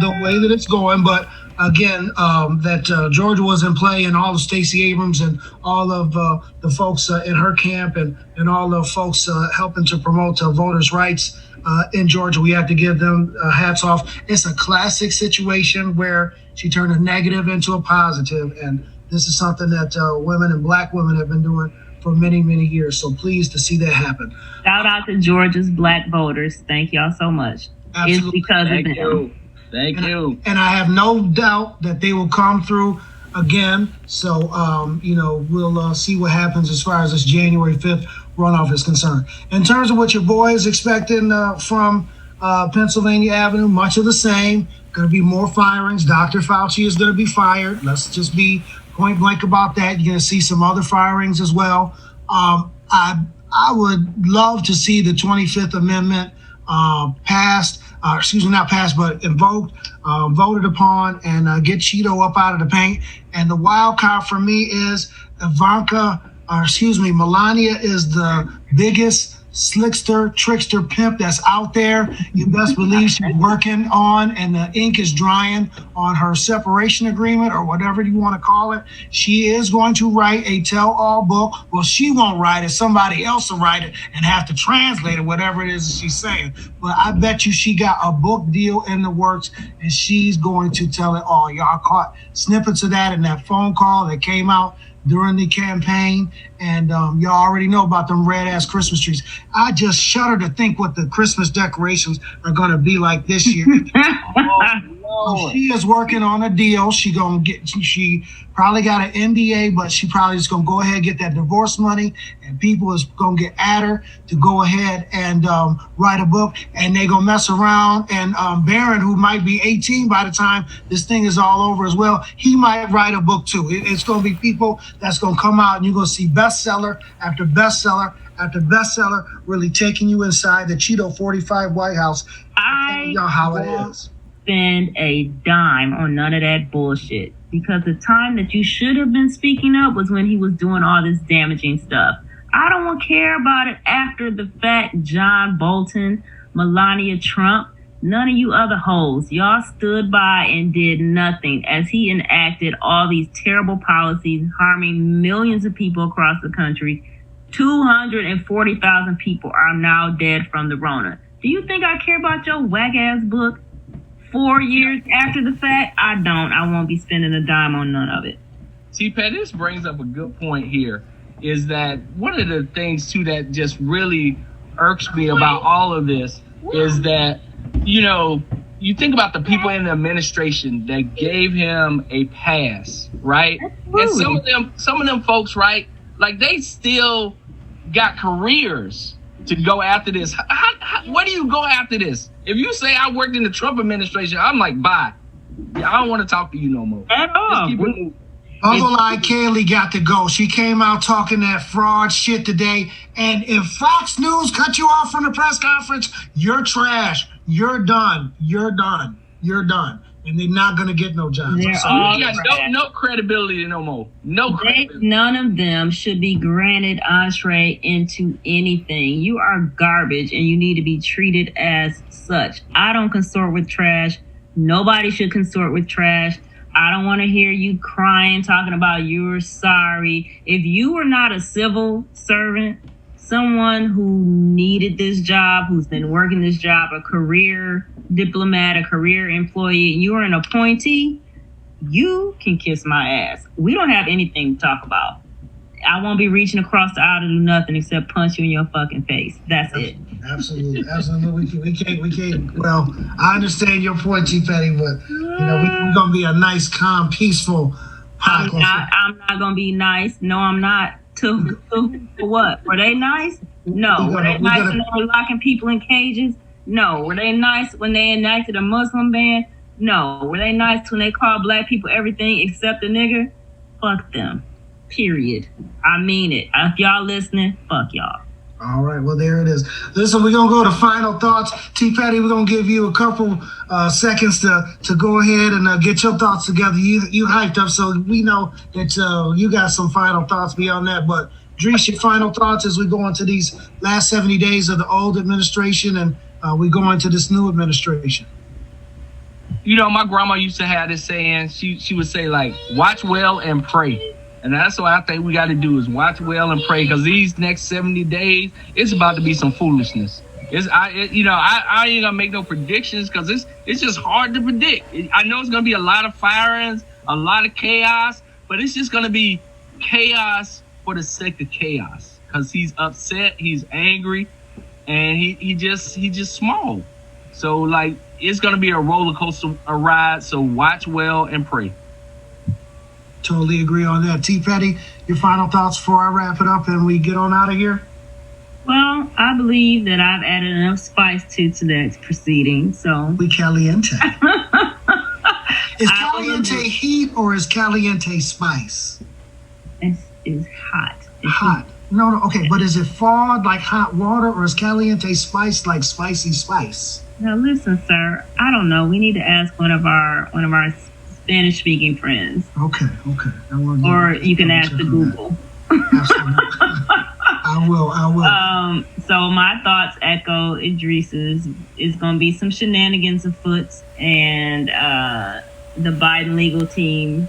the way that it's going. But again, that Georgia was in play, and all of Stacey Abrams and all of the folks in her camp, and all the folks helping to promote voters' rights in Georgia. We have to give them hats off. It's a classic situation where she turned a negative into a positive, and this is something that women and Black women have been doing for many, many years. So pleased to see that happen. Shout out to Georgia's Black voters. Thank y'all so much. Absolutely. It's because Thank of them. Thank you. And I have no doubt that they will come through again. So, we'll see what happens as far as this January 5th runoff is concerned. In terms of what your boy is expecting from Pennsylvania Avenue, much of the same. Going to be more firings. Dr. Fauci is going to be fired. Let's just be point blank about that. You're going to see some other firings as well. I would love to see the 25th Amendment passed. Not passed, but invoked, voted upon, and get Cheeto up out of the paint. And the wild card for me is Melania is the biggest slickster, trickster pimp that's out there. You best believe she's working on, and the ink is drying on her separation agreement, or whatever you want to call it. She is going to write a tell-all book. Well, she won't write it. Somebody else will write it and have to translate it, whatever it is that she's saying. But I bet you she got a book deal in the works, and she's going to tell it all. Y'all caught snippets of that in that phone call that came out during the campaign, and y'all already know about them red-ass Christmas trees. I just shudder to think what the Christmas decorations are going to be like this year. So she is working on a deal. She probably got an NDA, but she probably just going to go ahead and get that divorce money, and people is going to get at her to go ahead and write a book, and they going to mess around. And Barron, who might be 18 by the time this thing is all over as well, he might write a book too. It's going to be people that's going to come out, and you're going to see bestseller after bestseller after bestseller, really taking you inside the Cheeto 45 White House. I y'all how it is. Spend a dime on none of that bullshit, because the time that you should have been speaking up was when he was doing all this damaging stuff. I don't want to care about it after the fact. John Bolton, Melania Trump, none of you other hoes, y'all stood by and did nothing as he enacted all these terrible policies harming millions of people across the country. 240,000 people are now dead from the Rona. Do you think I care about your whack ass book 4 years after the fact? I don't. I won't be spending a dime on none of it. T-Pat, this brings up a good point here, is that one of the things too that just really irks me about all of this is that, you think about the people in the administration that gave him a pass, right? Absolutely. And some of them folks, right, like they still got careers to go after this. Where do you go after this? If you say I worked in the Trump administration, I'm like, bye. I don't want to talk to you no more. At all. Uncle Kaylee got to go. She came out talking that fraud shit today. And if Fox News cut you off from the press conference, you're trash. You're done. You're done. You're done. And they're not going to get no jobs. You got no credibility no more. No credibility. None of them should be granted entree into anything. You are garbage, and you need to be treated as such. I don't consort with trash. Nobody should consort with trash. I don't want to hear you crying, talking about you're sorry. If you were not a civil servant, someone who needed this job, who's been working this job, a career diplomat, a career employee, and you're an appointee, you can kiss my ass. We don't have anything to talk about. I won't be reaching across the aisle to do nothing except punch you in your fucking face. That's it. Absolutely. We can't. Well, I understand your point, Chief Petty, but we're gonna be a nice, calm, peaceful podcast. I'm not gonna be nice. No, I'm not. To what? Were they nice? No. Were they nice when they were locking people in cages? No. Were they nice when they enacted a Muslim ban? No. Were they nice when they called black people everything except a nigger? Fuck them. Period. I mean it. If y'all listening, fuck y'all. All right, well, there it is. Listen, we're going to go to final thoughts. T. Patty, we're going to give you a couple seconds to go ahead and get your thoughts together. You hyped up, so we know that you got some final thoughts beyond that. But, Dries, your final thoughts as we go into these last 70 days of the old administration and we go into this new administration. my grandma used to have this saying. She would say like, "Watch well and pray," and that's what I think we got to do is watch well and pray, because these next 70 days, it's about to be some foolishness. I ain't gonna make no predictions because it's just hard to predict. I know it's gonna be a lot of firings, a lot of chaos, but it's just gonna be chaos for the sake of chaos, because he's upset, he's angry, and he just small. So like it's gonna be a roller coaster ride. So watch well and pray. Totally agree on that. T. Petty, your final thoughts before I wrap it up and we get on out of here? Well, I believe that I've added enough spice to tonight's proceeding, so. We caliente. Is caliente heat or is caliente spice? It's hot. It's hot. No, okay, but is it thawed like hot water, or is caliente spice like spicy spice? Now listen, sir, I don't know. We need to ask one of our Spanish-speaking friends. Okay. Or you can ask the Google. Absolutely. I will. So my thoughts echo Idris's. Is going to be some shenanigans afoot, and the Biden legal team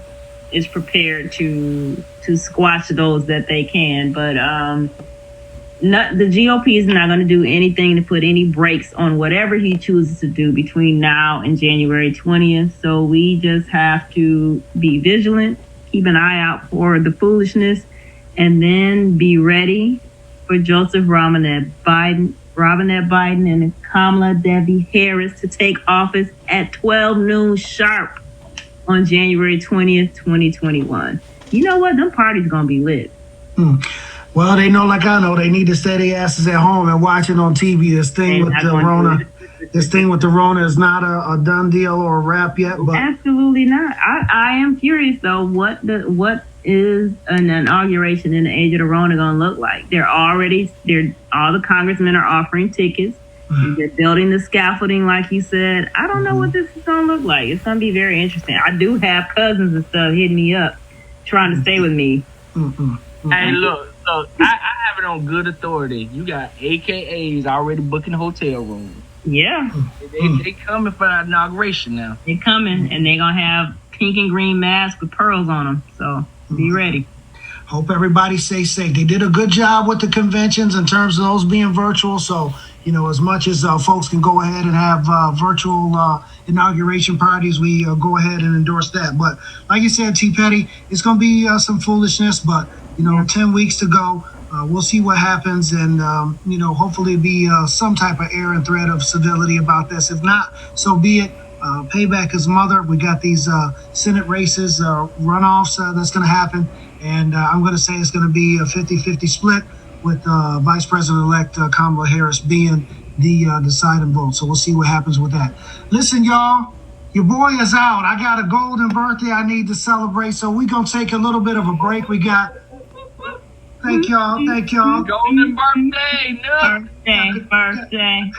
is prepared to squash those that they can. But the GOP is not going to do anything to put any brakes on whatever he chooses to do between now and January 20th. So we just have to be vigilant, keep an eye out for the foolishness, and then be ready for Joseph Robinette Biden and Kamala Devi Harris to take office at 12 noon sharp on January 20th, 2021. You know what? Them parties going to be lit. Well, they know like I know. They need to stay their asses at home and watch it on TV. This thing with the Rona is not a done deal or a wrap yet. But absolutely not. I am curious though. What is an inauguration in the age of the Rona going to look like? All the congressmen are offering tickets. They're building the scaffolding, like you said. I don't know what this is going to look like. It's going to be very interesting. I do have cousins and stuff hitting me up, trying to stay with me. Hey, look, I have it on good authority. You got AKAs already booking hotel rooms. Yeah. They coming for the inauguration now. They're coming, and they're going to have pink and green masks with pearls on them. So be ready. Hope everybody stays safe. They did a good job with the conventions in terms of those being virtual. So, as much as folks can go ahead and have virtual inauguration parties, we go ahead and endorse that. But like you said, T. Petty, it's going to be some foolishness, but, 10 weeks to go. We'll see what happens, and hopefully be some type of air and thread of civility about this. If not, so be it. Payback is mother. We got these Senate races, runoffs that's going to happen, and I'm going to say it's going to be a 50-50 split with Vice President-elect Kamala Harris being the deciding vote. So we'll see what happens with that. Listen, y'all, your boy is out. I got a golden birthday I need to celebrate, so we're going to take a little bit of a break. We got... Thank y'all. Golden birthday, Birthday.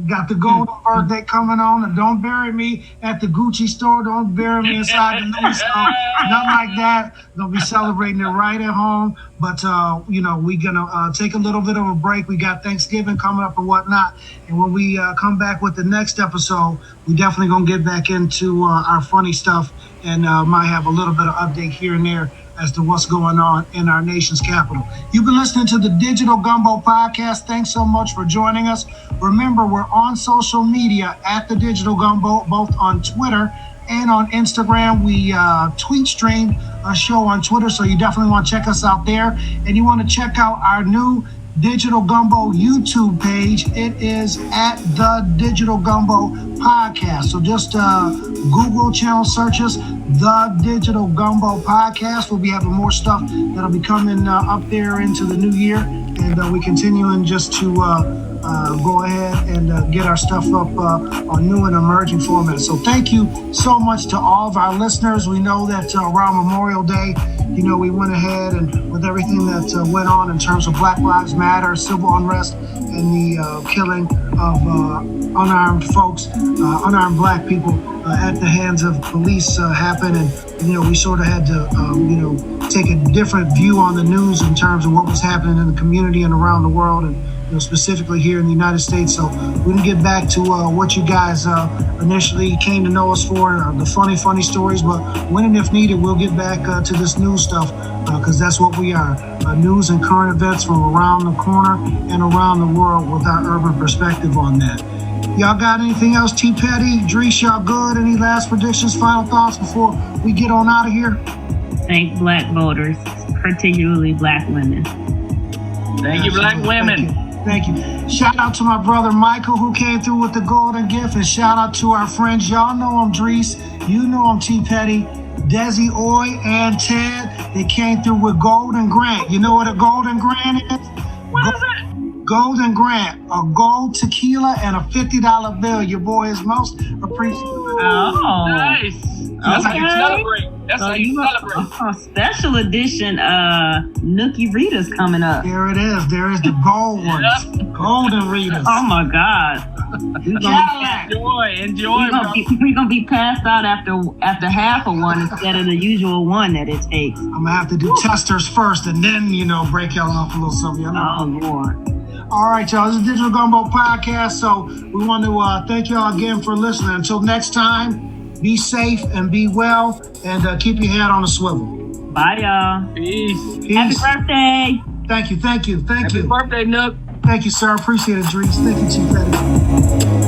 Got the golden birthday coming on, and don't bury me at the Gucci store. Don't bury me inside the Louis store. Nothing like that. Gonna be celebrating it right at home. But we're gonna take a little bit of a break. We got Thanksgiving coming up and whatnot. And when we come back with the next episode, we definitely gonna get back into our funny stuff, and might have a little bit of update here and there as to what's going on in our nation's capital. You've been listening to the Digital Gumbo Podcast. Thanks so much for joining us. Remember, we're on social media at the Digital Gumbo, both on Twitter and on Instagram. We tweet stream a show on Twitter, so you definitely want to check us out there. And you want to check out our new Digital Gumbo YouTube page. It is at the Digital Gumbo Podcast. So just Google channel searches the Digital Gumbo Podcast. We'll be having more stuff that'll be coming up there into the new year, and we continuing just to go ahead and get our stuff up on new and emerging formats. So thank you so much to all of our listeners. We know that around Memorial Day, we went ahead and with everything that went on in terms of Black Lives Matter, civil unrest, and the killing of unarmed folks, unarmed Black people at the hands of police happened. And, we sort of had to, take a different view on the news in terms of what was happening in the community and around the world. And specifically here in the United States. So we can get back to what you guys initially came to know us for, the funny stories. But when and if needed, we'll get back to this news stuff because that's what we are. News and current events from around the corner and around the world with our urban perspective on that. Y'all got anything else, T. Petty? Drees, y'all good? Any last predictions, final thoughts before we get on out of here? Thank Black voters, particularly Black women. Thank you, Black women. Thank you. Shout out to my brother Michael who came through with the golden gift, and shout out to our friends. Y'all know I'm Drees. You know I'm T. Petty, Desi Oy, and Ted. They came through with Golden Grant. You know what a Golden Grant is? What is it? Golden Grant, a gold tequila and a $50 bill. Your boy is most appreciated. Oh, Nice. That's how you celebrate. That's how you celebrate. Oh, special edition Nookie Rita's coming up. There it is. There is the gold ones. Golden Readers. Oh my God. Enjoy. We're gonna be passed out after half of one instead of the usual one that it takes. I'm gonna have to do testers first and then, break y'all off a little something. Oh Lord. All right, y'all. This is Digital Gumbo Podcast. So we want to thank y'all again for listening. Until next time, be safe and be well, and keep your head on a swivel. Bye, y'all. Peace. Happy birthday. Thank you. Happy birthday, Nook. Thank you, sir. Appreciate it, Drees. Thank you, Chief Petty.